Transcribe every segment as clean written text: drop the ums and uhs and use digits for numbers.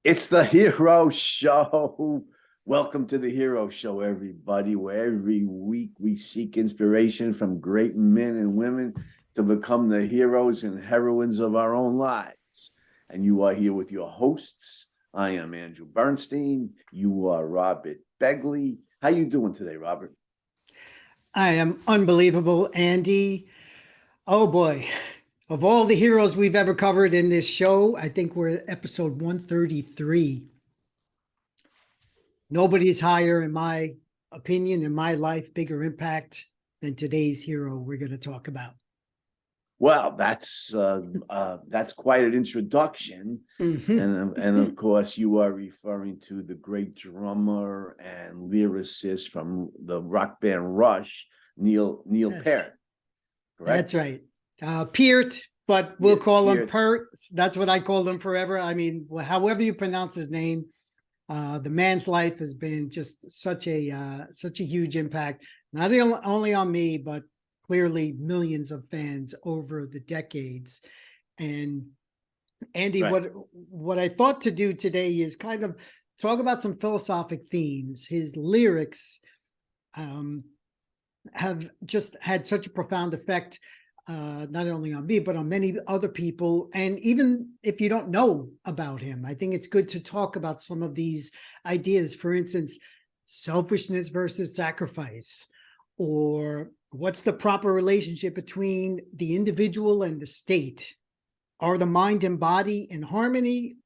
It's the Hero Show. Welcome to the Hero Show, everybody, where every week we seek inspiration from great men and women to become the heroes and heroines of our own lives. And you are here with your hosts. I am Andrew Bernstein. You are Robert Begley. How you doing today, Robert? I am unbelievable, Andy. Oh boy. Of all the heroes we've ever covered in this show, I think we're at episode 133. Nobody's higher, in my opinion, in my life, bigger impact than today's hero we're going to talk about. Well, that's quite an introduction, and of course you are referring to the great drummer and lyricist from the rock band Rush, Neil Peart. Correct? That's right. Peart, but we'll call him Peart. Peart. That's what I called him forever. I mean, however you pronounce his name, the man's life has been just such a huge impact, not only on me, but clearly millions of fans over the decades. And Andy, Right. what I thought to do today is kind of talk about some philosophic themes. His lyrics have just had such a profound effect, not only on me, but on many other people. And even if you don't know about him, I think it's good to talk about some of these ideas. For instance, selfishness versus sacrifice, or what's the proper relationship between the individual and the state? Are the mind and body in harmony,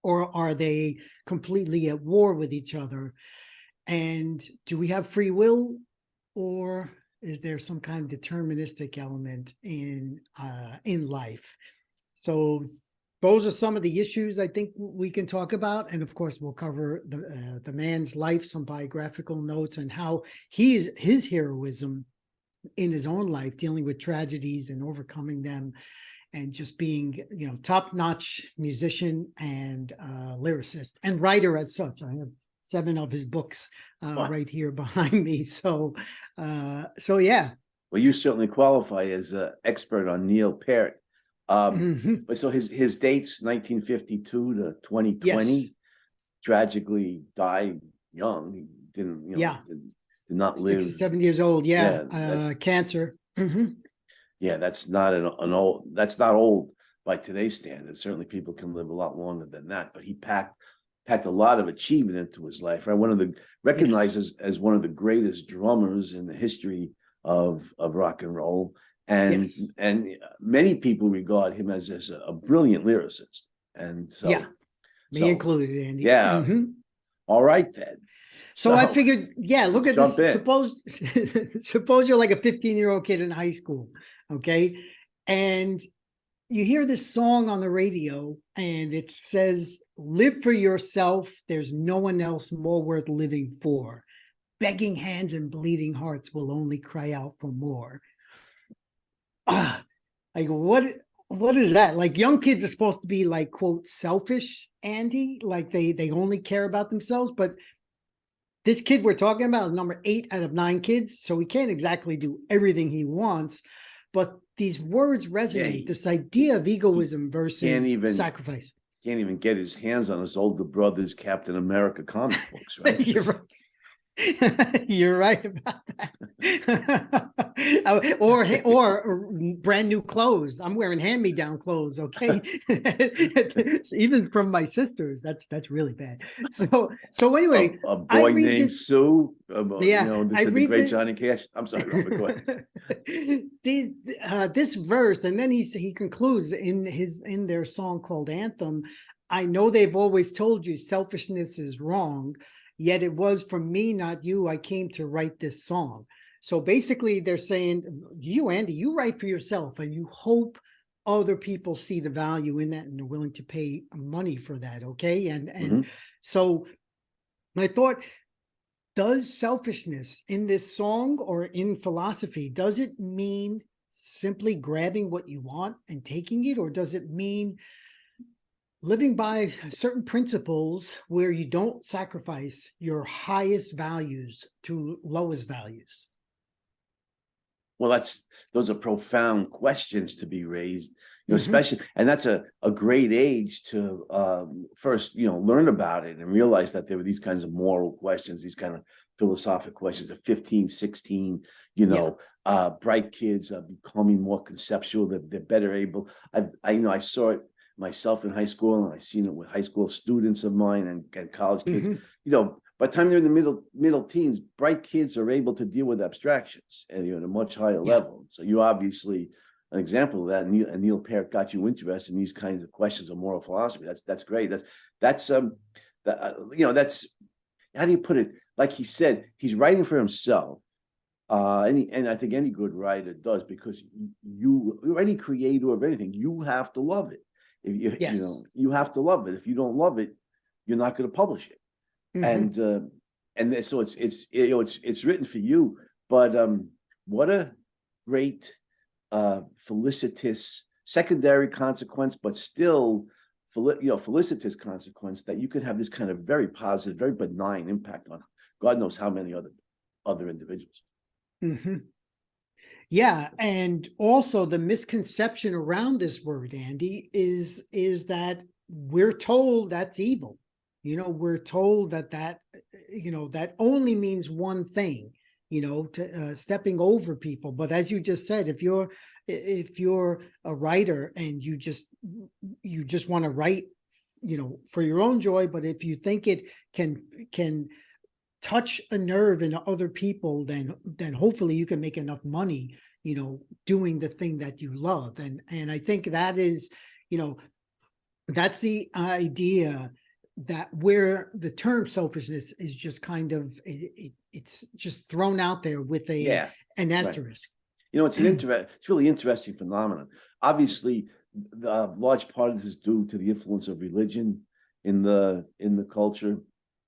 or are they completely at war with each other? And do we have free will, or is there some kind of deterministic element in life? So those are some of the issues I think we can talk about. And of course, we'll cover the man's life, some biographical notes, and how his heroism in his own life, dealing with tragedies and overcoming them, and just being, top-notch musician and lyricist and writer as such. I have 7 of his books right here behind me. So yeah. Well, you certainly qualify as an expert on Neil Peart. But so his dates 1952 to 2020. Yes. Tragically died young. He didn't, did not live. 67 years old. Yeah. Cancer. Yeah, that's not that's not old by today's standards. Certainly people can live a lot longer than that, but he packed a lot of achievement into his life. Right, recognized as one of the greatest drummers in the history of rock and roll, and many people regard him as a brilliant lyricist. And so, me included, Andy. Yeah. All right then. So I figured, look at this. In. Suppose you're like a 15-year-old kid in high school, okay? And you hear this song on the radio and it says, "Live for yourself. There's no one else more worth living for. Begging hands and bleeding hearts will only cry out for more." Like what is that? Like, young kids are supposed to be like, quote, selfish, Andy, like they only care about themselves. But this kid we're talking about is number 8 out of 9 kids, so he can't exactly do everything he wants. But these words resonate. This idea of egoism versus sacrifice. Can't even get his hands on his older brother's Captain America comic books, right? You're right. You're right about that. or brand new clothes. I'm wearing hand-me-down clothes, okay? Even from my sisters. That's really bad. So anyway, a boy named Sue. The great Johnny Cash. I'm sorry, Robert, go ahead. This verse, and then he concludes in their song called Anthem. "I know they've always told you selfishness is wrong. Yet it was from me, not you, I came to write this song." So basically they're saying, you, Andy, you write for yourself and you hope other people see the value in that and are willing to pay money for that, okay? And so I thought, does selfishness in this song or in philosophy, does it mean simply grabbing what you want and taking it? Or does it mean living by certain principles where you don't sacrifice your highest values to lowest values? Well, those are profound questions to be raised. Mhm. especially, and that's a great age to first, learn about it and realize that there were these kinds of moral questions, these kind of philosophic questions at 15, 16, Yeah. bright kids are becoming more conceptual, they're better able. I saw it myself in high school, and I've seen it with high school students of mine and college kids. Mhm. By the time they're in the middle teens, bright kids are able to deal with abstractions and at a much higher Yeah. level. So you obviously an example of that. Neil Peart got you interested in these kinds of questions of moral philosophy. That's great. That's that's, how do you put it? Like he said, he's writing for himself. And I think any good writer does, because any creator of anything, you have to love it. If Yes. you have to love it. If you don't love it, you're not going to publish it. Mhm. And so it's written for you. But what a great felicitous secondary consequence, but still felicitous consequence, that you could have this kind of very positive, very benign impact on God knows how many other individuals. Mhm. Yeah, and also the misconception around this word, Andy, is that we're told that's evil. We're told that only means one thing, to stepping over people. But as you just said, if you're a writer and you just want to write, for your own joy, but if you think it can touch a nerve in other people, then hopefully you can make enough money, doing the thing that you love. And I think that is, that's the idea, that where the term selfishness is just kind of it's just thrown out there with Yeah, an right. asterisk. It's really interesting phenomenon. Obviously, the large part of this is due to the influence of religion in the culture.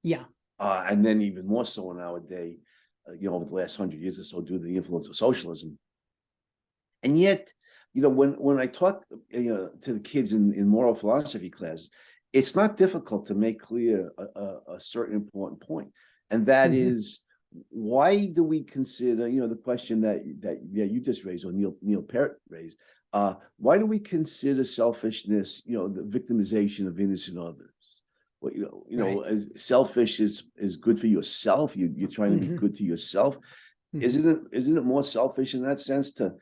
Yeah. And then even more so nowadays, over the last 100 years or so, due to the influence of socialism. And yet, when I talk, to the kids in moral philosophy class, it's not difficult to make clear a certain important point, and that Mhm. is, why do we consider, the question that you just raised, or Neil Peart raised, why do we consider selfishness, the victimization of innocent others? Well, Right. as selfish is good for yourself. You're trying to be Mhm. good to yourself. Mhm. Isn't it more selfish in that sense to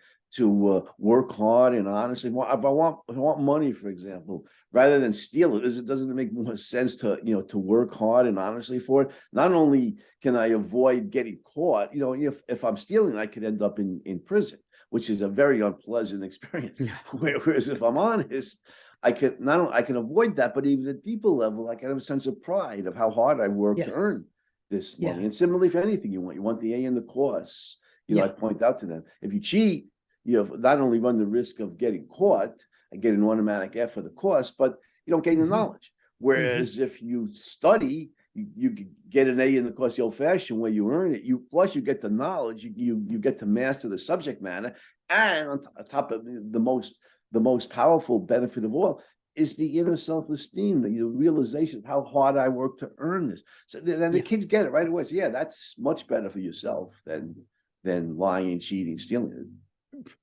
work hard and honestly? Well, if I want money, for example, rather than steal it, doesn't it make more sense to work hard and honestly for it? Not only can I avoid getting caught, if I'm stealing, I could end up in prison, which is a very unpleasant experience. Yeah. Whereas if I'm honest, I can avoid that, but even at a deeper level, I can have a sense of pride of how hard I work to Yes. earn this Yeah. money. And similarly, for anything you want the A in the course. I Yeah. point out to them, if you cheat, not only run the risk of getting caught and get an automatic F for the course, but you don't gain the Mhm. knowledge. Mhm. Whereas if you study, you get an A in the course the old-fashioned way, you earn it. You get the knowledge, you get to master the subject matter, and on top of the most powerful benefit of all is the inner self-esteem, the realization of how hard I work to earn this. So then the Yeah. kids get it right away. So yeah, that's much better for yourself than lying, cheating, stealing.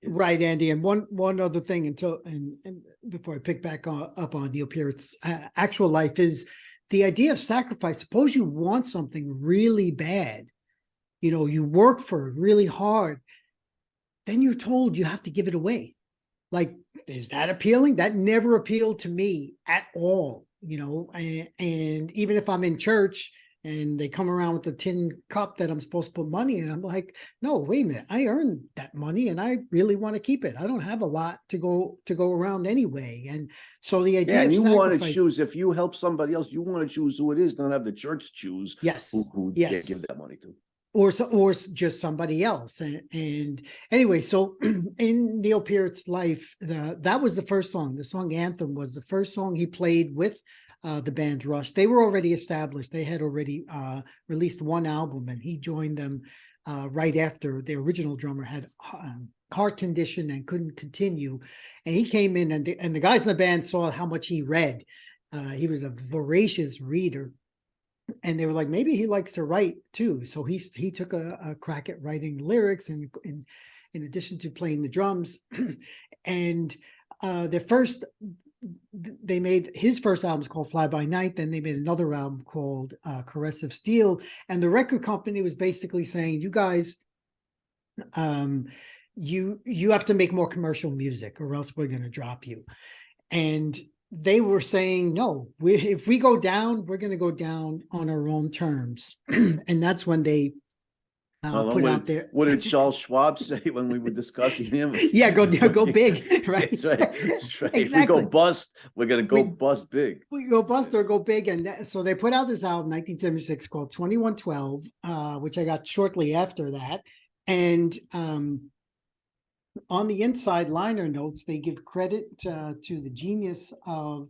Right, Andy. And one other thing, and before I pick back up on Neil Peart's actual life, is the idea of sacrifice. Suppose you want something really bad, you work for it really hard, then you're told you have to give it away. Like, is that appealing? That never appealed to me at all, and even if I'm in church and they come around with the tin cup that I'm supposed to put money in, I'm like, no, wait a minute, I earned that money and I really want to keep it. I don't have a lot to go around anyway. And so the Yeah, idea and of you want to sacrifice. choose, if you help somebody else, you want to choose who it is, not have the church choose Yes. who give Yes. that money to. Or just somebody else. And anyway, so in Neil Peart's life, that was the first song. The song Anthem was the first song he played with the band Rush. They were already established. They had already released one album, and he joined them right after their original drummer had heart condition and couldn't continue. And he came in, and the guys in the band saw how much he read. He was a voracious reader, and they were like, maybe he likes to write too. So he took a crack at writing lyrics, and in addition to playing the drums. And their first, they made his first album is called Fly By Night. Then they made another album called Caress of Steel. And the record company was basically saying, you guys, you have to make more commercial music or else we're going to drop you. And they were saying, no, if we go down, we're going to go down on our own terms. And that's when they put out there. What did Charles Schwab say when we were discussing him? Yeah, go big, right? That's right. That's right. Exactly. If we go bust, we're going to go bust big. We go bust or go big. And so they put out this album, 1976, called 2112, which I got shortly after that. And on the inside liner notes, they give credit to the genius of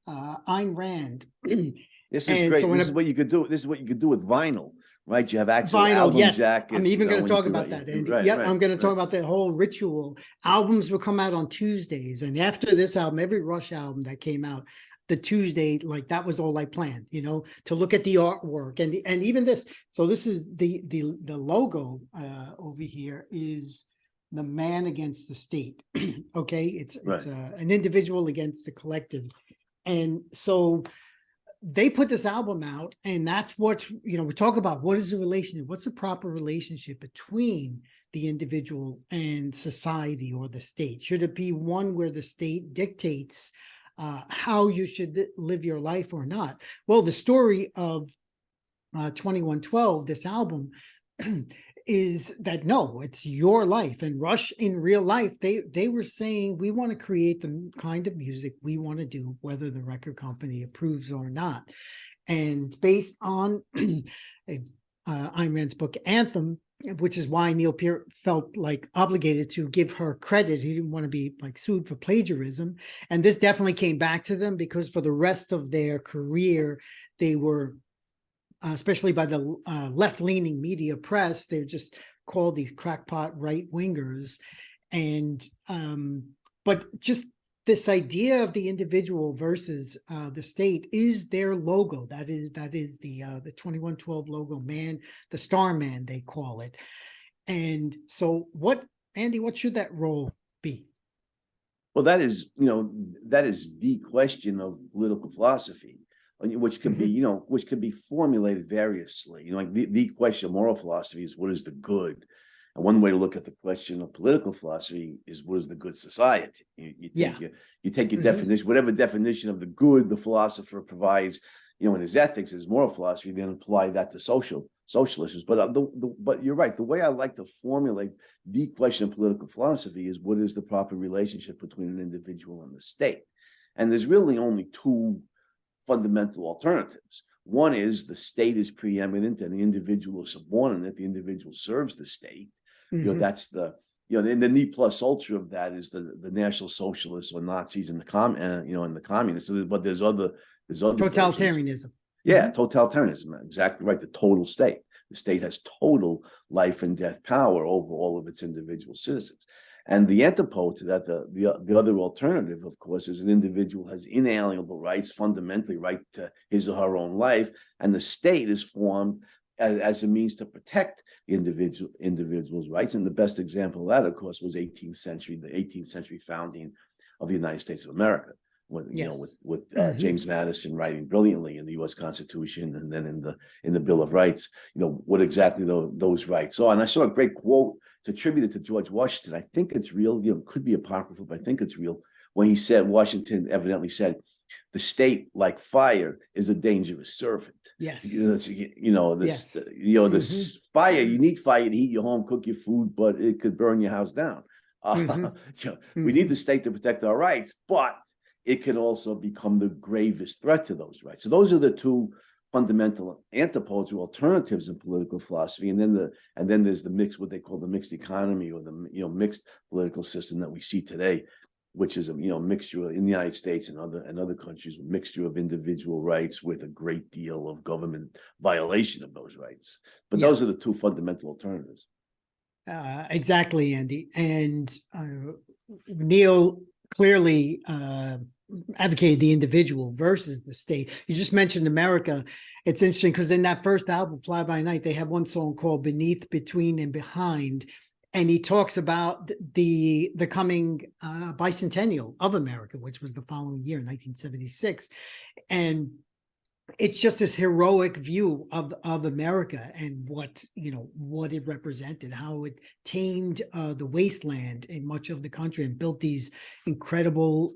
Ayn Rand. This is great. So this is what you could do. This is what you could do with vinyl, right? You have actual vinyl, album yes. jackets. I'm even going to talk about that. And right, yeah, right, I'm going to talk right. about the whole ritual. Albums will come out on Tuesdays. And after this album, every Rush album that came out, the Tuesday, like that was all I planned, you know, to look at the artwork and even this. So this is the logo over here is the man against the state. Okay, it's Right. an individual against the collective. And so they put this album out, and that's what, you know, we talk about what is the relationship, what's the proper relationship between the individual and society or the state? Should it be one where the state dictates how you should live your life or not? Well, the story of 2112, this album, is that no, it's your life. And Rush in real life, they were saying, we want to create the kind of music we want to do, whether the record company approves or not. And based on Ayn Rand's book Anthem, which is why Neil Peart felt like obligated to give her credit. He didn't want to be like sued for plagiarism. And this definitely came back to them, because for the rest of their career, they were especially by the left-leaning media press, they're just called these crackpot right-wingers. And but just this idea of the individual versus the state is their logo. That is the 2112 logo, man, the star man, they call it. And so what, Andy, what should that role be? Well, that is, you know, that is the question of political philosophy, which can be, you know, which can be formulated variously. You know, like the question of moral philosophy is what is the good? And one way to look at the question of political philosophy is what is the good society? You take your definition, whatever definition of the good the philosopher provides, you know, in his ethics, his moral philosophy, then apply that to socialists. But but you're right. The way I like to formulate the question of political philosophy is what is the proper relationship between an individual and the state? And there's really only two fundamental alternatives. One is the state is preeminent and the individual is subordinate. The individual serves the state. You know, that's the, you know, and the ne plus ultra of that is the National Socialists or Nazis and the you know, and the communists. So, but there's other Totalitarianism. versions. Yeah, totalitarianism. Exactly right. The total state. The state has total life and death power over all of its individual citizens. And the antipode to that, the other alternative, of course, is an individual has inalienable rights, fundamentally right to his or her own life, and the state is formed as a means to protect the individual's rights. And the best example of that, of course, was the 18th century founding of the United States of America. You know, with James Madison writing brilliantly in the U.S. Constitution, and then in the Bill of Rights, you know, what exactly those rights are. And I saw a great quote to attribute it to George Washington. I think it's real. You know, it could be apocryphal, but I think it's real. When he said, Washington evidently said, "The state, like fire, is a dangerous servant." Yes. You know, this. Yes. You know, this fire. You need fire to heat your home, cook your food, but it could burn your house down. You know, we need the state to protect our rights, but it can also become the gravest threat to those rights. So those are the two fundamental antipodes or alternatives in political philosophy. And then there's the mix, what they call the mixed economy, or the, you know, mixed political system that we see today, which is a, you know, mixture in the United States and other countries, a mixture of individual rights with a great deal of government violation of those rights. But those are the two fundamental alternatives. Exactly, Andy. And Neil clearly advocated the individual versus the state. You just mentioned America. It's interesting because in that first album, Fly By Night, they have one song called Beneath, Between, and Behind. and he talks about the coming bicentennial of America, which was the following year, 1976, and it's just this heroic view of America and what what it represented, how it tamed the wasteland in much of the country and built these incredible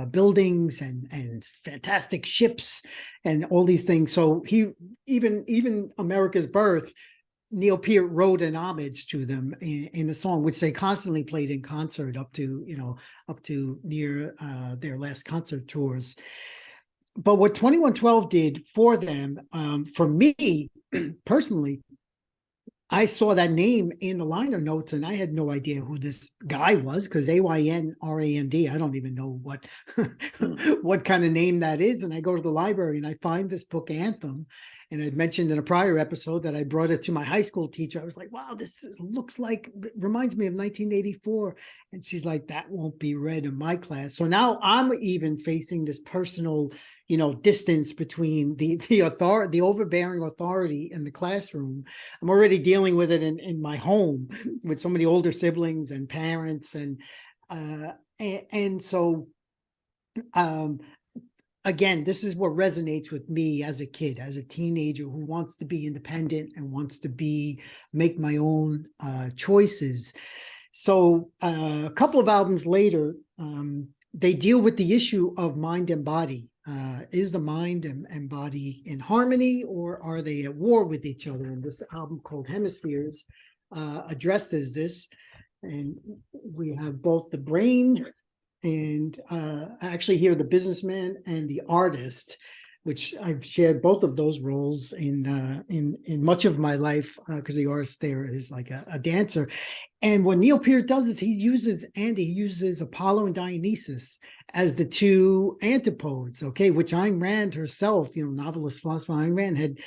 buildings and fantastic ships and all these things. So he even America's birth, Neil Peart wrote an homage to them in a song, which they constantly played in concert up to near their last concert tours. But what 2112 did for them, for me personally, I saw that name in the liner notes and I had no idea who this guy was, because AYNRAND, I don't even know what what kind of name that is. And I go to the library and I find this book, Anthem. And I'd mentioned in a prior episode that I brought it to my high school teacher. I was like, wow, this reminds me of 1984. And she's like, that won't be read in my class. So now I'm even facing this personal distance between the overbearing authority in the classroom. I'm already dealing with it in my home with so many older siblings and parents. And so, again, this is what resonates with me as a kid, as a teenager who wants to be independent and wants to make my own choices. So a couple of albums later, they deal with the issue of mind and body. Is the mind and body in harmony, or are they at war with each other? And this album called Hemispheres addresses this. And we have both the brain and actually here the businessman and the artist, which I've shared both of those roles in much of my life, because the artist there is like a dancer. And what Neil Peart does is he uses Apollo and Dionysus as the two antipodes, okay, which Ayn Rand herself, novelist, philosopher Ayn Rand had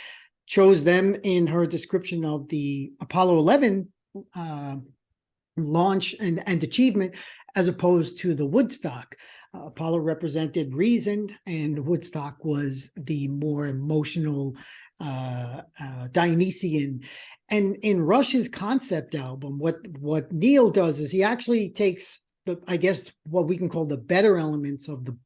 chose them in her description of the Apollo 11 launch and achievement, as opposed to the Woodstock. Apollo represented reason, and Woodstock was the more emotional Dionysian. And in Rush's concept album, what Neil does is he actually takes I guess what we can call the better elements of the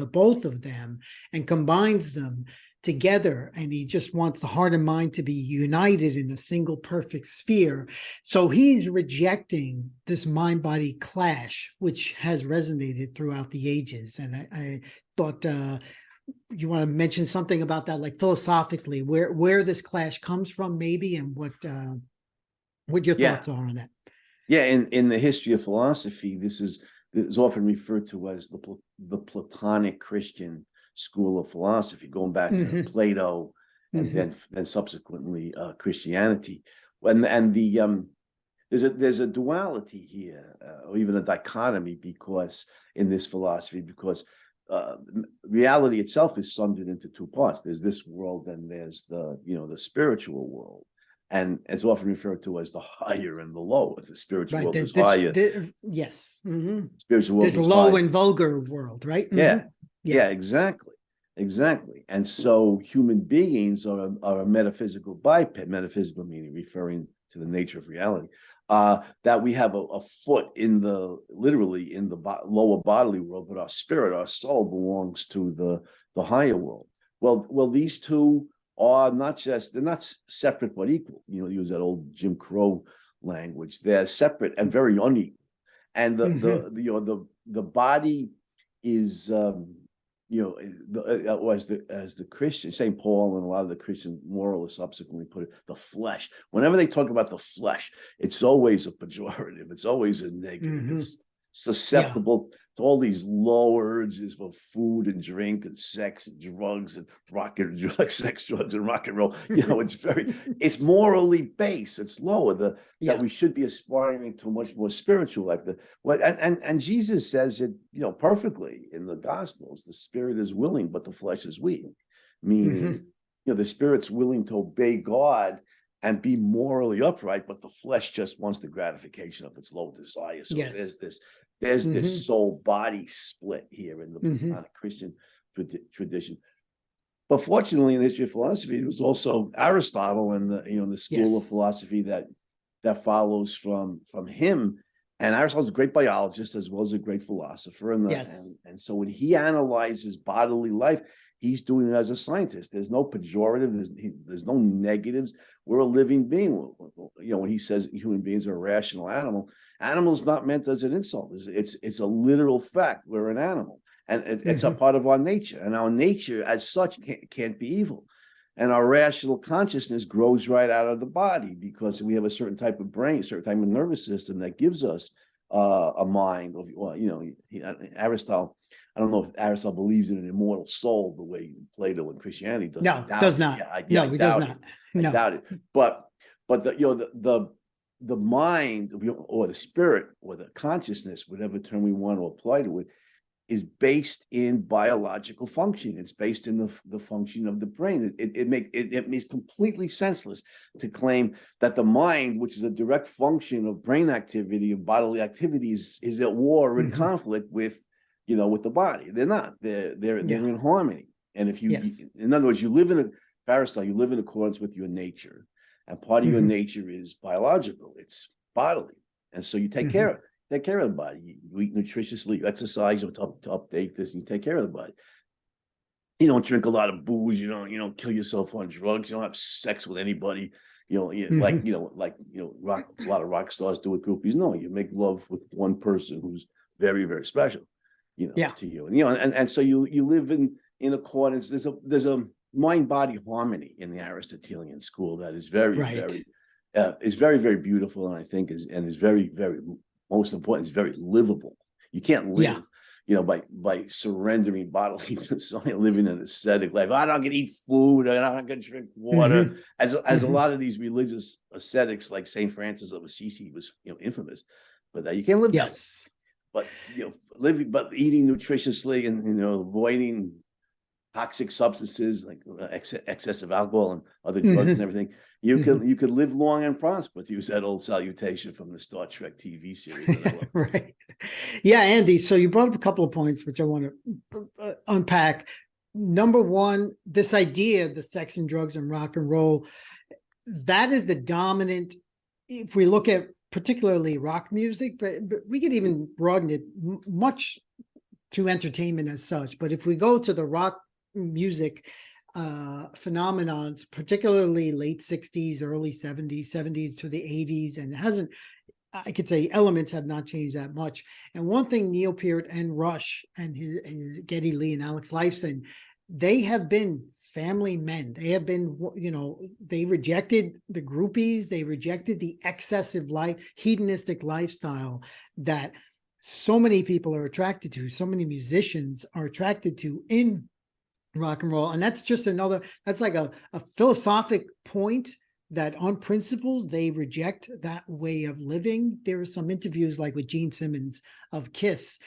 both of them and combines them together, and he just wants the heart and mind to be united in a single perfect sphere. So he's rejecting this mind-body clash, which has resonated throughout the ages. And I thought you want to mention something about that, like philosophically, where this clash comes from, maybe, and what your thoughts are on that. Yeah, in the history of philosophy, this is often referred to as the Platonic Christian school of philosophy, going back to Plato and then subsequently Christianity. There's a duality here, or even a dichotomy, because in this philosophy, because reality itself is summed into two parts. There's this world, and there's the spiritual world. And it's often referred to as the higher and the lower. The spiritual world is higher. Yes. Spiritual world is low higher. And vulgar world, right? Yeah, exactly. And so human beings are a metaphysical biped, metaphysical meaning referring to the nature of reality, that we have a foot literally in the lower bodily world, but our spirit, our soul belongs to the higher world. Well, these two are they're not separate but equal. Use that old Jim Crow language. They're separate and very unequal. And the body is as the Christian St. Paul and a lot of the Christian moralists subsequently put it, the flesh. Whenever they talk about the flesh, it's always a pejorative. It's always a negative. It's susceptible to all these low urges for food and drink and sex and drugs and sex, drugs and rock and roll. It's morally base. It's lower. That we should be aspiring to a much more spiritual life. And Jesus says it, perfectly in the Gospels. The spirit is willing, but the flesh is weak. Meaning, the spirit's willing to obey God and be morally upright, but the flesh just wants the gratification of its low desire. So there's this soul body split here in the Platonic Christian tradition. But fortunately, in the history of philosophy, it was also Aristotle and the school of philosophy that that follows from him. And Aristotle's a great biologist as well as a great philosopher. Yes. And so when he analyzes bodily life, he's doing it as a scientist. There's no pejorative. There's no negatives. We're a living being. You know, when he says human beings are a rational animal, animal is not meant as an insult. It's a literal fact. We're an animal, and it's a part of our nature. And our nature, as such, can't be evil. And our rational consciousness grows right out of the body because we have a certain type of brain, a certain type of nervous system that gives us a mind. Well, you know, Aristotle. I don't know if Aristotle believes in an immortal soul the way Plato and Christianity does. No, does not. No, he does not. I doubt it. But the, you know, the mind or the spirit or the consciousness, whatever term we want to apply to it, is based in biological function. It's based in the function of the brain. It makes completely senseless to claim that the mind, which is a direct function of brain activity and bodily activities, is at war or in conflict with, you know, with the body. They're not. They're in harmony. And if you, in other words, you live in Aristotle, you live in accordance with your nature, and part of your nature is biological. It's bodily, and so you take care of it. Take care of the body. You eat nutritiously, you exercise to update this, and you take care of the body. You don't drink a lot of booze. You don't kill yourself on drugs. You don't have sex with anybody. You know, a lot of rock stars do with groupies. No, you make love with one person who's very, very special. You know, to you, and you know, and so you live in accordance. There's a mind-body harmony in the Aristotelian school that is very, very beautiful, and I think is very, very, most important, is very livable. You can't live, you know, by surrendering bodily to something, living an ascetic life. I'm not gonna eat food, I'm not gonna drink water. As a lot of these religious ascetics, like Saint Francis of Assisi was, you know, infamous, but you can't live that way. But you know, eating nutritiously and, you know, avoiding toxic substances like excessive alcohol and other drugs and everything, you could live long and prosper, to use that old salutation from the Star Trek TV series. Right. Yeah, Andy. So you brought up a couple of points which I want to unpack. Number one, this idea of the sex and drugs and rock and roll, that is the dominant. If we look at particularly rock music, but we could even broaden it much to entertainment as such. But if we go to the rock music phenomenons, particularly late 60s, early 70s to the 80s, and it hasn't, I could say elements have not changed that much. And one thing Neil Peart and Rush and his Geddy Lee and Alex Lifeson, they have been family men. They have been, you know, they rejected the groupies. They rejected the excessive hedonistic lifestyle that so many people are attracted to. So many musicians are attracted to in rock and roll. And that's just that's like a philosophic point that on principle, they reject that way of living. There are some interviews like with Gene Simmons of Kiss.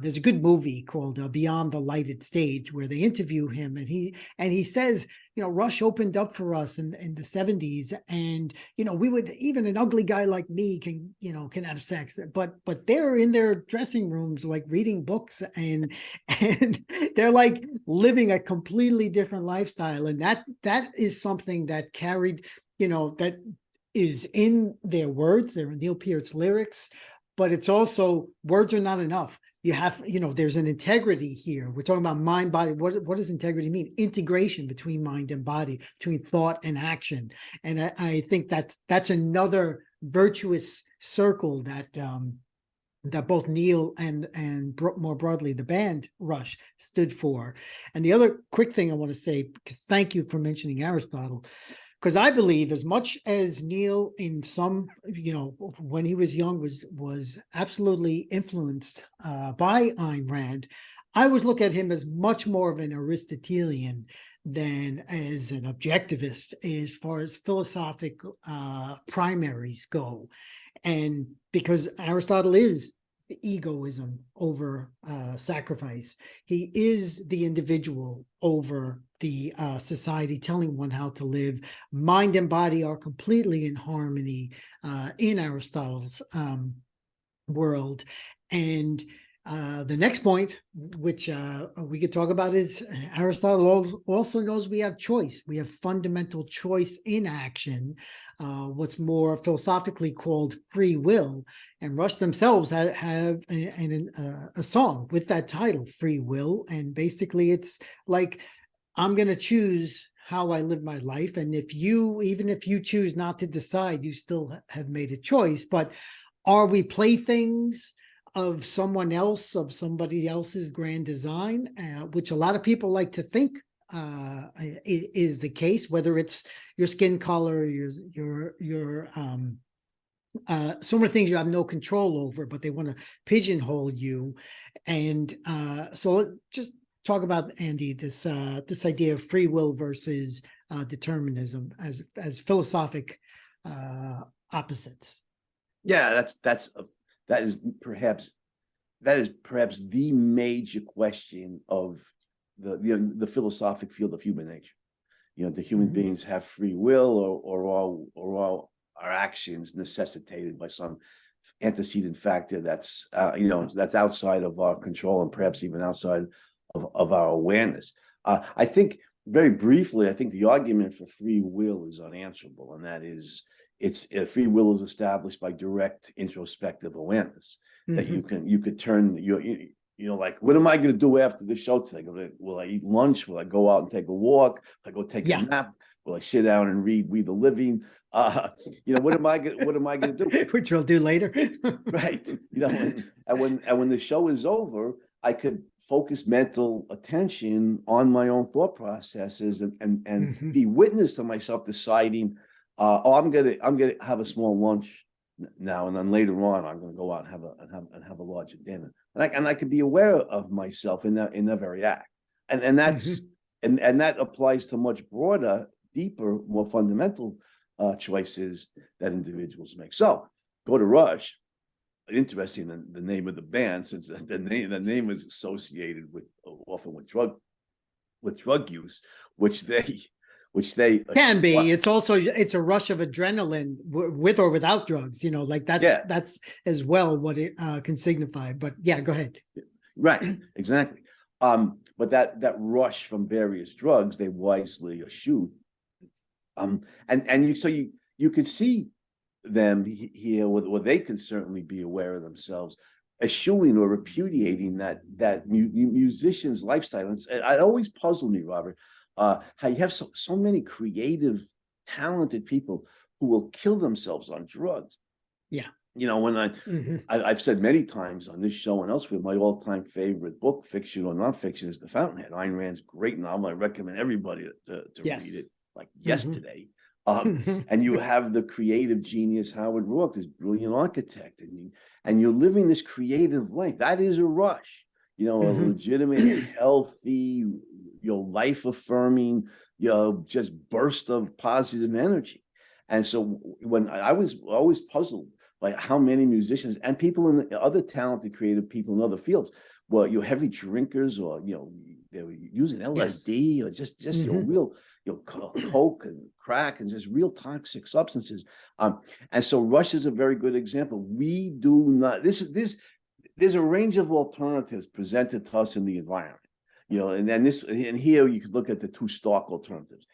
There's a good movie called Beyond the Lighted Stage where they interview him, and he says, you know, Rush opened up for us in the 70s, and you know, we would, even an ugly guy like me can have sex, but they're in their dressing rooms like reading books and they're like living a completely different lifestyle, and that is something that carried, you know, that is in their words, they're in Neil Peart's lyrics, but it's also, words are not enough. You have, you know, there's an integrity here. We're talking about mind, body. What does integrity mean? Integration between mind and body, between thought and action. And I think that's another virtuous circle that that both Neil and more broadly the band Rush stood for. And the other quick thing I want to say, because thank you for mentioning Aristotle, because I believe as much as Neil in some, you know, when he was young was absolutely influenced by Ayn Rand, I always look at him as much more of an Aristotelian than as an objectivist as far as philosophic primaries go. And because Aristotle is the egoism over sacrifice. He is the individual over the society, telling one how to live. Mind and body are completely in harmony in Aristotle's world. And The next point, which we could talk about, is Aristotle also knows we have choice. We have fundamental choice in action, what's more philosophically called free will. And Rush themselves have a song with that title, Free Will. And basically it's like, I'm going to choose how I live my life. And even if you choose not to decide, you still have made a choice. But are we playthings of someone else, of somebody else's grand design, which a lot of people like to think is the case, whether it's your skin color, your so many things you have no control over, but they want to pigeonhole you. And so just talk about, Andy, this idea of free will versus determinism as philosophic opposites. Yeah, that is perhaps the major question of the philosophic field of human nature. Do human beings have free will, or all our actions necessitated by some antecedent factor that's that's outside of our control, and perhaps even outside of our awareness? I think, very briefly, I think the argument for free will is unanswerable, and that is, free will is established by direct introspective awareness. That you could turn like, what am I going to do after the show today? Will I eat lunch? Will I go out and take a walk? Will I go take a nap? Will I sit down and read We the Living? What am I going to do? Which we'll do later. Right. And when the show is over, I could focus mental attention on my own thought processes and be witness to myself deciding, I'm gonna have a small lunch now, and then later on I'm going to go out and have a larger dinner, and I could be aware of myself in that very act, and that's and that applies to much broader, deeper, more fundamental choices that individuals make. So go to Rush. Interesting, the name of the band, since the name is associated often with drug use, which they can be. It's a rush of adrenaline with or without drugs. Like that's as well what it can signify. But yeah, go ahead. Right, exactly. But that rush from various drugs, they wisely eschew. You could see them here, or they can certainly be aware of themselves eschewing or repudiating that musician's lifestyle. And it always puzzled me, Robert, how you have so many creative, talented people who will kill themselves on drugs. Yeah. When I've said many times on this show and elsewhere, my all-time favorite book, fiction or nonfiction, is The Fountainhead, Ayn Rand's great novel. I recommend everybody to read it like yesterday. And you have the creative genius Howard Roark, this brilliant architect, and you're living this creative life. That is a rush, a legitimate, healthy, life affirming, just burst of positive energy. And so when I was always puzzled by how many musicians and people in other talented creative people in other fields, well, heavy drinkers, or they were using LSD, or just real coke and crack and just real toxic substances. And so Rush is a very good example. We do not. There's a range of alternatives presented to us in the environment, and here you could look at the two stark alternatives: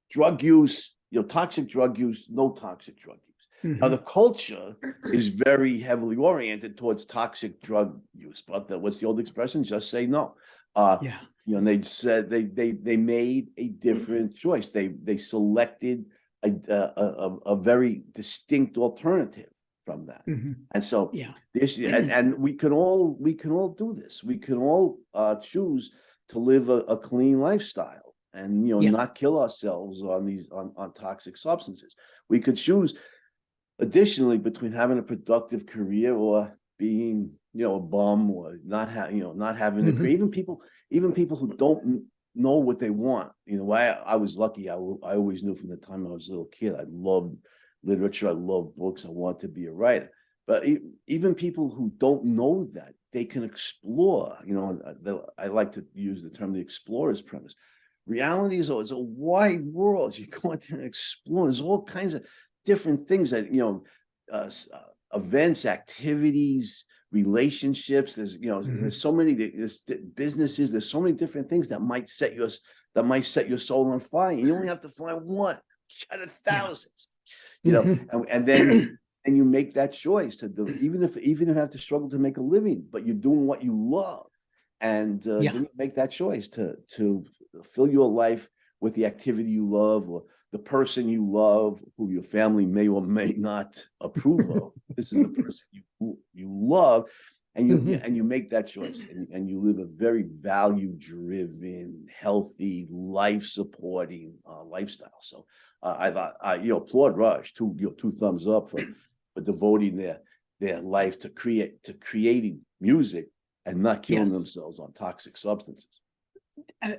drug use, toxic drug use, no toxic drug use. Now, the culture is very heavily oriented towards toxic drug use, but what's the old expression? Just say no. And they said they made a different choice. They selected a very distinct alternative from that. And so this, and we can all do this. We can all choose to live a clean lifestyle, and not kill ourselves on toxic substances. We could choose, additionally, between having a productive career or being a bum, or not having a career. Even people who don't know what they want. I was lucky. I always knew from the time I was a little kid, I loved literature, I loved books, I wanted to be a writer. But even people who don't know that, they can explore. I like to use the term the explorer's premise. Reality is a wide world. You go out there and explore. There's all kinds of different things that events, activities, relationships. There's, there's so many, there's businesses, there's so many different things that might set your soul on fire. You only have to find one out of thousands, and then and you make that choice to do, even if you have to struggle to make a living, but you're doing what you love. And then you make that choice to fill your life with the activity you love, or the person you love, who your family may or may not approve of. This is the person you love, and you make that choice, and you live a very value-driven, healthy, life-supporting lifestyle. So I thought, applaud Rush. Two thumbs up for devoting their life to creating music and not killing themselves on toxic substances.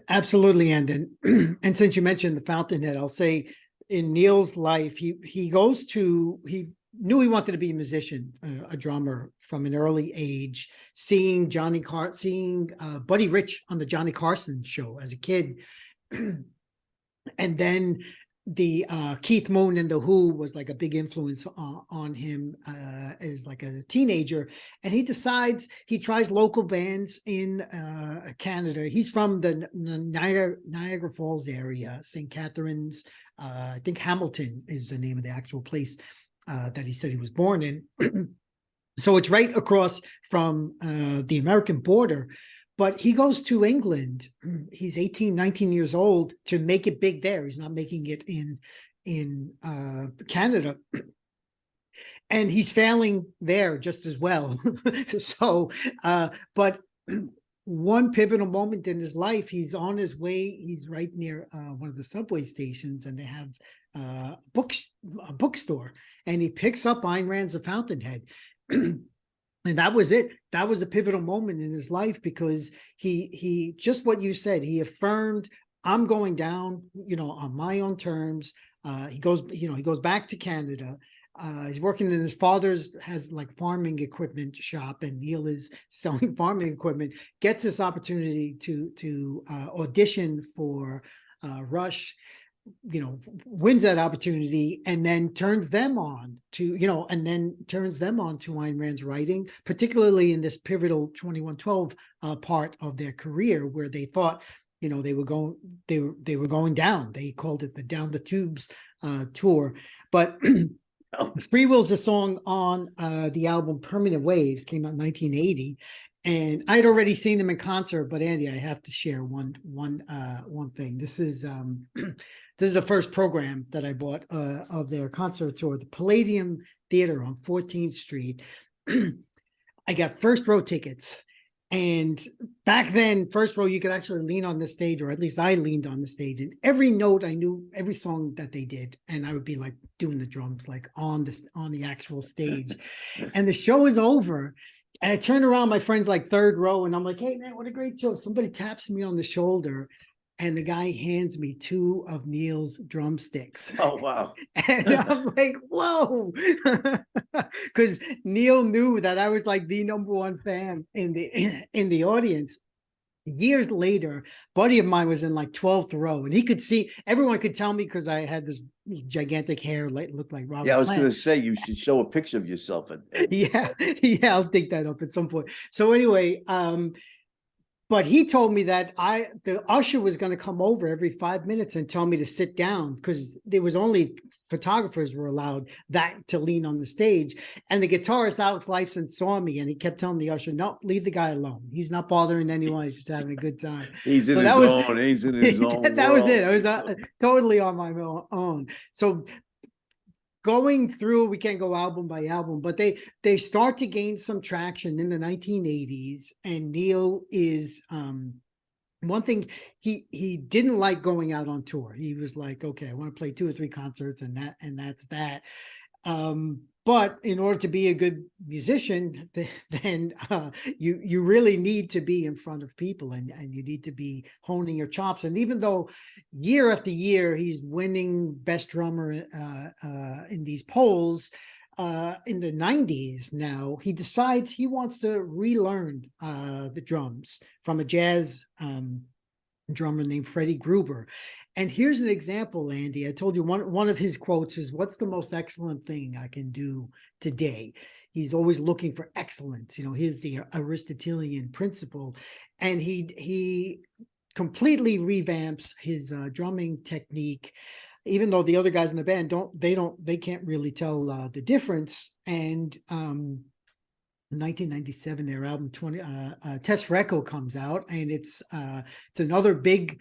Absolutely. And and since you mentioned the Fountainhead, I'll say in Neil's life, he knew he wanted to be a musician, a drummer from an early age, seeing Buddy Rich on the Johnny Carson show as a kid. And then the Keith Moon and the Who was like a big influence on him as like a teenager, and he tries local bands in Canada. He's from the Niagara Falls area, St. Catharines. I think Hamilton is the name of the actual place that he said he was born in. So it's right across from the American border. But he goes to England. He's 18, 19 years old to make it big there. He's not making it in Canada. And he's failing there just as well. So, but one pivotal moment in his life, he's on his way. He's right near one of the subway stations, and they have a bookstore. And he picks up Ayn Rand's The Fountainhead. And that was it. That was a pivotal moment in his life, because he just what you said, he affirmed, I'm going down, on my own terms. He goes back to Canada. He's working in his father's has like farming equipment shop, and Neil is selling farming equipment, gets this opportunity to audition for Rush, wins that opportunity, and then turns them on to Ayn Rand's writing, particularly in this pivotal 2112 part of their career, where they thought, they were going down. They called it the Down the Tubes tour. But Free Will's a song on the album Permanent Waves, came out in 1980. And I'd already seen them in concert, but Andy, I have to share one thing. This is the first program that I bought of their concert tour, the Palladium Theater on 14th Street. I got first row tickets, and back then, first row, you could actually lean on the stage, or at least I leaned on the stage, and every note I knew, every song that they did, and I would be like doing the drums like on the actual stage. And the show is over. And I turn around, my friend's like third row, and I'm like, hey, man, what a great show. Somebody taps me on the shoulder, and the guy hands me 2 of Neil's drumsticks. Oh, wow. And I'm like, whoa. Because Neil knew that I was like the #1 fan in the audience. Years later, buddy of mine was in like 12th row, and he could see, everyone could tell me because I had this gigantic hair, looked like Robert. Yeah, I was going to say, you should show a picture of yourself. Yeah, I'll dig that up at some point. So anyway, but he told me that the usher was going to come over every 5 minutes and tell me to sit down, because there was only photographers were allowed to lean on the stage. And the guitarist Alex Lifeson saw me, and he kept telling the usher, no, leave the guy alone. He's not bothering anyone. He's just having a good time. He's in his own. He's in his own. That was it. I was totally on my own. So going through, we can't go album by album, but they start to gain some traction in the 1980s. And Neil is one thing, he didn't like going out on tour. He was like, okay, I want to play 2 or 3 concerts, and that's that. But in order to be a good musician, then you really need to be in front of people, and you need to be honing your chops. And even though year after year he's winning best drummer in these polls, in the 90s now, he decides he wants to relearn the drums from a jazz drummer named Freddie Gruber. And here's an example, Andy. I told you one of his quotes is, what's the most excellent thing I can do today? he's always looking for excellence. Here's the Aristotelian principle, and he completely revamps his drumming technique, even though the other guys in the band they can't really tell the difference. And in 1997, their album Test Reco comes out, and it's another big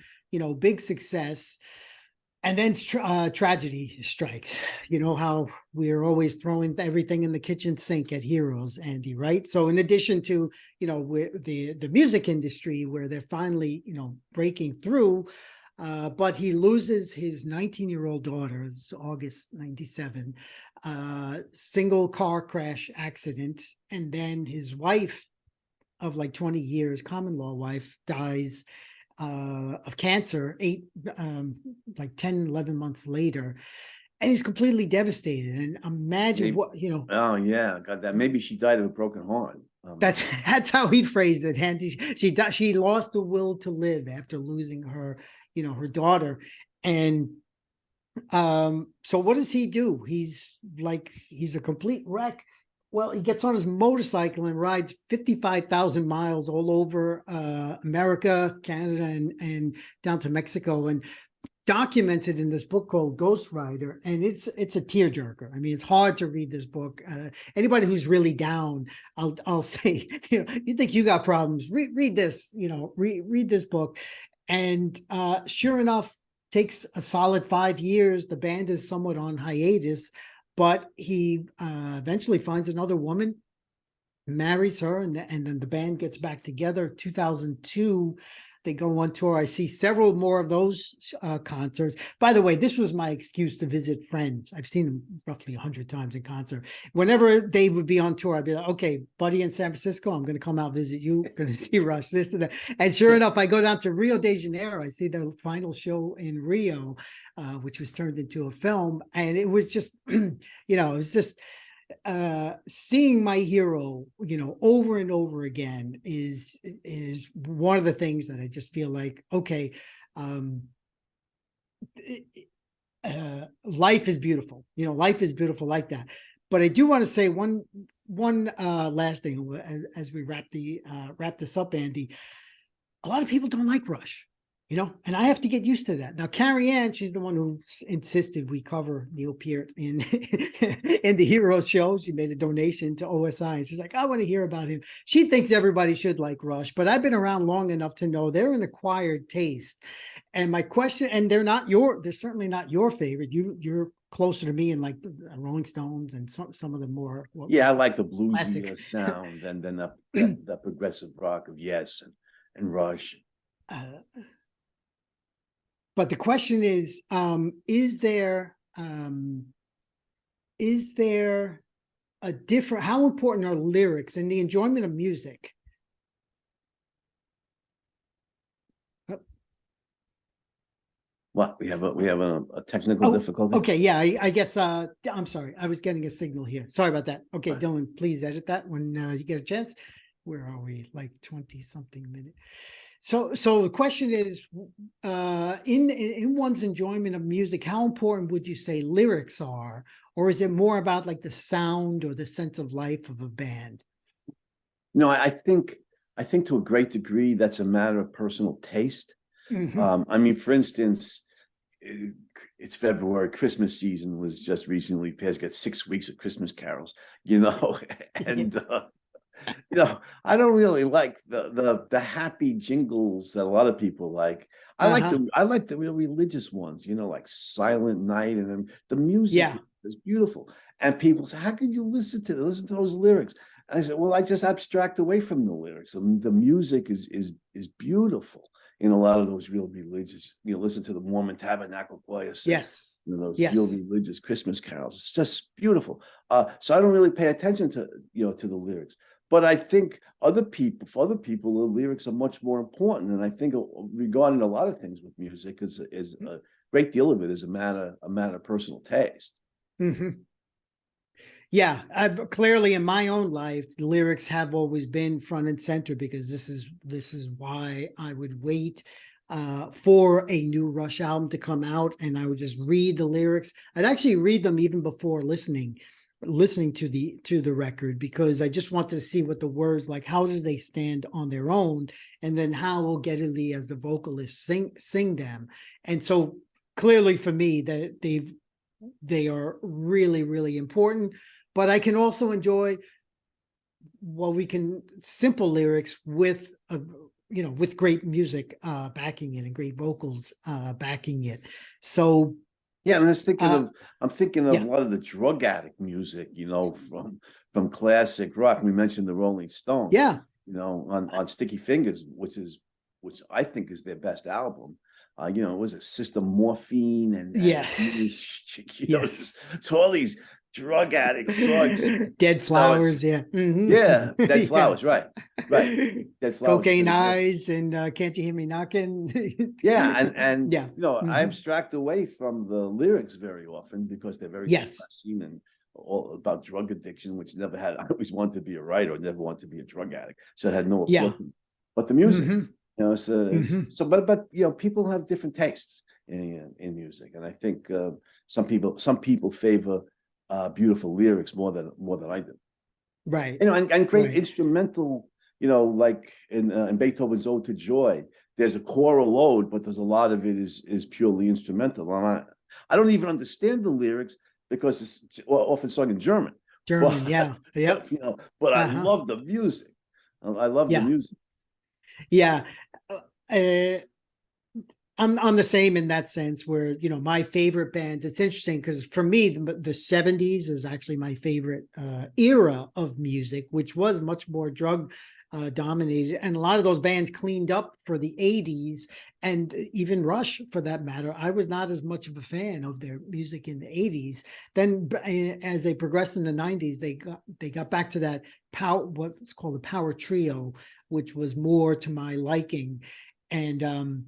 success. And then tragedy strikes. You know how we're always throwing everything in the kitchen sink at Heroes, Andy, right? So in addition to, the music industry where they're finally, breaking through, but he loses his 19-year-old daughter. It's August 97, single car crash accident. And then his wife of like 20 years, common law wife, dies of cancer, 10, 11 months later. And he's completely devastated. And imagine what, Oh yeah, got that. Maybe she died of a broken heart. That's how he phrased it. And she lost the will to live after losing her, her daughter. And so what does he do? He's a complete wreck. Well, he gets on his motorcycle and rides 55,000 miles all over America, Canada, and down to Mexico, and documents it in this book called Ghost Rider. And it's a tearjerker. I mean, it's hard to read this book. Anybody who's really down, I'll say, you think you got problems, read this, read this book. And sure enough, takes a solid 5 years. The band is somewhat on hiatus, but he eventually finds another woman, marries her, and then the band gets back together. 2002, they go on tour. I see several more of those concerts. By the way, this was my excuse to visit friends. I've seen them roughly 100 times in concert. Whenever they would be on tour, I'd be like, okay, buddy in San Francisco, I'm going to come out visit you. I'm going to see Rush, this and that. And sure enough, I go down to Rio de Janeiro. I see the final show in Rio, which was turned into a film. And it was just, it was just, seeing my hero, over and over again is one of the things that I just feel like, okay, life is beautiful. Life is beautiful like that. But I do want to say one last thing as we wrap this up, Andy. A lot of people don't like Rush. And I have to get used to that. Now, Carrie Ann, she's the one who insisted we cover Neil Peart in the Hero show. She made a donation to OSI, and she's like, I want to hear about him. She thinks everybody should like Rush, but I've been around long enough to know they're an acquired taste. And my question, and they're certainly not your favorite. You're closer to me in like the Rolling Stones and some of the more. Yeah, I like the bluesy classic sound and then the progressive rock of Yes and Rush. But the question is there a different, how important are lyrics and the enjoyment of music? What, we have a technical difficulty? Okay, yeah, I guess I'm sorry. I was getting a signal here. Sorry about that. Okay, Dylan, please edit that when you get a chance. Where are we? Like 20-something minutes. So the question is, in one's enjoyment of music, how important would you say lyrics are, or is it more about like the sound or the sense of life of a band? No, I think to a great degree that's a matter of personal taste. Mm-hmm. I mean, for instance, it's February. Christmas season was just recently passed. Got 6 weeks of Christmas carols, and. I don't really like the happy jingles that a lot of people like. I like the real religious ones, like Silent Night, and the music is beautiful. And people say, how can you listen to those lyrics? And I said, well, I just abstract away from the lyrics. The music is beautiful in a lot of those real religious. Listen to the Mormon Tabernacle Choir. Yes. Those real religious Christmas carols. It's just beautiful. So I don't really pay attention to to the lyrics. But I think for other people, the lyrics are much more important. And I think regarding a lot of things with music is a great deal of it is a matter of personal taste. Mm-hmm. Yeah, clearly in my own life, lyrics have always been front and center, because this is why I would wait for a new Rush album to come out, and I would just read the lyrics. I'd actually read them even before listening. listening to the record, because I just wanted to see what the words, like, how do they stand on their own, and then how will Geddy Lee as the vocalist sing them. And so clearly for me that they are really, really important. But I can also enjoy simple lyrics with with great music backing it, and great vocals backing it. So Yeah, and I'm thinking of yeah. a lot of the drug addict music, from classic rock. We mentioned the Rolling Stones, Yeah. on Sticky Fingers, which I think is their best album. It was a System Morphine and Yes. it's all these drug addict songs. Dead Flowers, yeah. Yeah, Dead Yeah. Flowers, right. Dead Flowers. Cocaine Eyes and Can't You Hear Me Knocking? Yeah, and yeah. I abstract away from the lyrics very often because they're very Yes. depressing and all about drug addiction, which never had. I always wanted to be a writer, never wanted to be a drug addict, so I had no Yeah. appeal. But the music, so but people have different tastes in music, and I think some people favor beautiful lyrics more than I do. Right. And great Right. instrumental, like in Beethoven's Ode to Joy, there's a choral ode, but there's a lot of it is purely instrumental. I don't even understand the lyrics because it's often sung in German. German, But, yeah. Yep. but I love the music. I love the music. Yeah. I'm the same in that sense, where, my favorite band, it's interesting because for me, the 70s is actually my favorite era of music, which was much more drug dominated. And a lot of those bands cleaned up for the 80s, and even Rush for that matter. I was not as much of a fan of their music in the 80s. Then as they progressed in the 90s, they got back to that what's called the power trio, which was more to my liking. And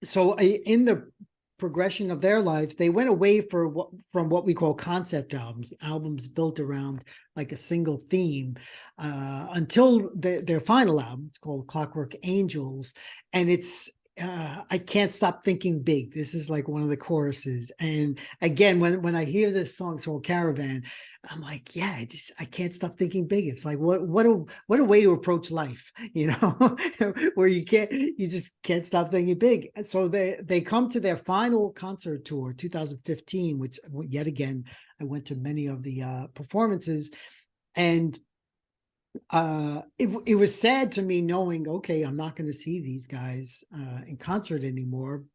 so in the progression of their lives, they went away from what we call concept albums built around like a single theme, until their final album. It's called Clockwork Angels, and it's I Can't Stop Thinking Big. This is like one of the choruses. And again, when I hear this song, Soul Caravan, I'm like, yeah, I can't stop thinking big. It's like, what a way to approach life, where you just can't stop thinking big. And so they come to their final concert tour, 2015, which yet again, I went to many of the performances, and it was sad to me knowing, okay, I'm not going to see these guys in concert anymore.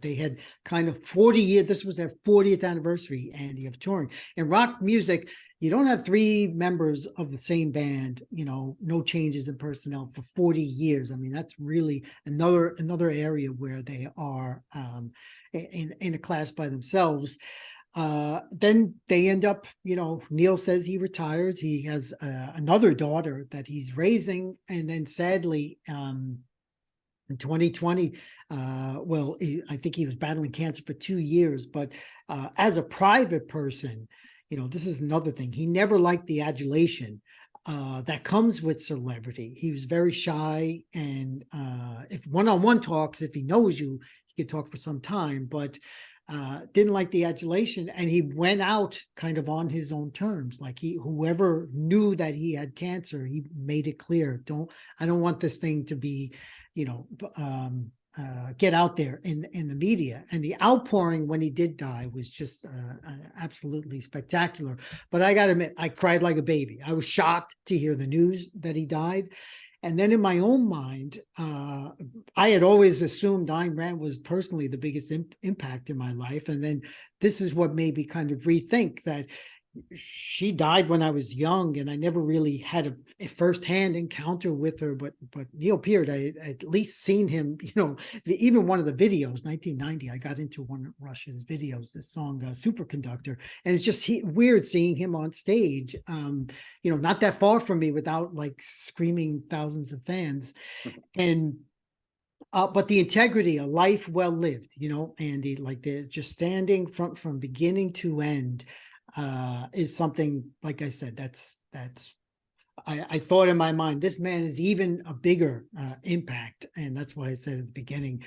They had kind of 40 years. This was their 40th anniversary, Andy, of touring. In rock music, you don't have three members of the same band, no changes in personnel for 40 years. I mean, that's really another area where they are in a class by themselves. Then they end up, Neil says he retires. He has another daughter that he's raising. And then sadly, in 2020, I think he was battling cancer for 2 years, but as a private person, this is another thing. He never liked the adulation that comes with celebrity. He was very shy, and if one-on-one talks, if he knows you, he could talk for some time, but didn't like the adulation, and he went out kind of on his own terms. Like whoever knew that he had cancer, he made it clear, I don't want this thing to be, get out there in the media. And the outpouring when he did die was just absolutely spectacular. But I got to admit, I cried like a baby. I was shocked to hear the news that he died. And then in my own mind, I had always assumed Ayn Rand was personally the biggest impact in my life. And then this is what made me kind of rethink that she died when I was young, and I never really had a firsthand encounter with her. But Neil Peart, I at least seen him, even one of the videos, 1990, I got into one of Rush's videos, this song, Superconductor. And it's just weird seeing him on stage, not that far from me without like screaming thousands of fans. And but the integrity, a life well lived, Andy, like they're just standing from beginning to end, is something, like I said, that's I thought in my mind, this man is even a bigger impact. And that's why I said at the beginning,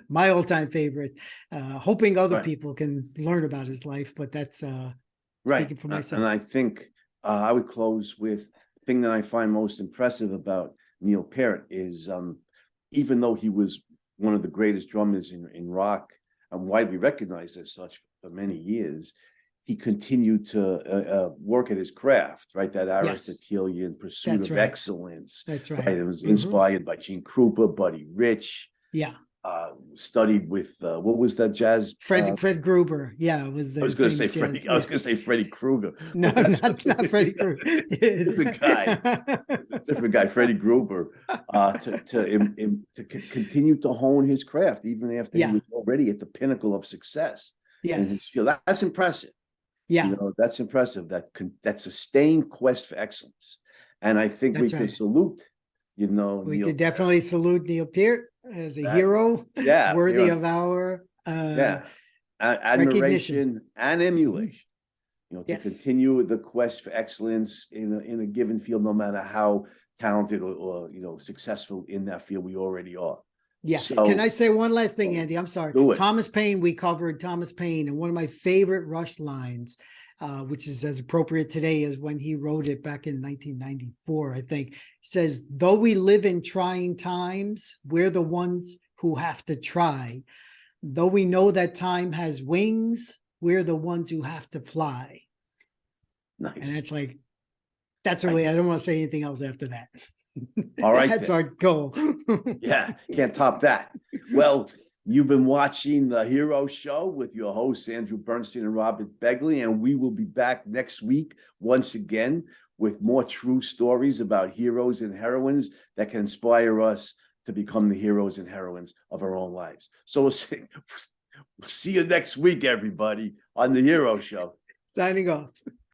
my all-time favorite, hoping other people can learn about his life, but that's Right. Speaking for And myself. I think I would close with the thing that I find most impressive about Neil Peart is even though he was one of the greatest drummers in rock and widely recognized as such for many years, he continued to work at his craft, right? That Yes, Aristotelian pursuit that's of right. excellence, That's right? right. It was Mhm. inspired by Gene Krupa, Buddy Rich, Yeah. studied with what was that jazz? Fred Gruber. Yeah, was I was the going to say famous jazz. Freddie. I was Yeah. going to say Freddie Krueger, No, but that's not Freddie Gruber. different guy. Different guy, Freddie Gruber, to continue to hone his craft even after he Yeah. was already at the pinnacle of success in his Yes. field. That's impressive. Yeah. You know, that's impressive. That sustained quest for excellence, and I think we That's can right. salute, We Neil. could definitely salute Neil Peart as a That, hero, yeah, worthy here, of our yeah, recognition. admiration and emulation. To Yes. continue the quest for excellence in a given field, no matter how talented or successful in that field we already are. Yeah. Can So I say one last thing, Andy? I'm sorry. do it. Thomas Paine, we covered Thomas Paine, and one of my favorite Rush lines, which is as appropriate today as when he wrote it back in 1994, I think, says, though we live in trying times, we're the ones who have to try. Though we know that time has wings, we're the ones who have to fly. And Nice. it's like, that's a way. I don't want to say anything else after that. All right. That's our goal. Yeah, can't top that. Well, you've been watching The Hero Show with your hosts, Andrew Bernstein and Robert Begley, and we will be back next week once again with more true stories about heroes and heroines that can inspire us to become the heroes and heroines of our own lives. So we'll see you next week, everybody, on The Hero Show. Signing off.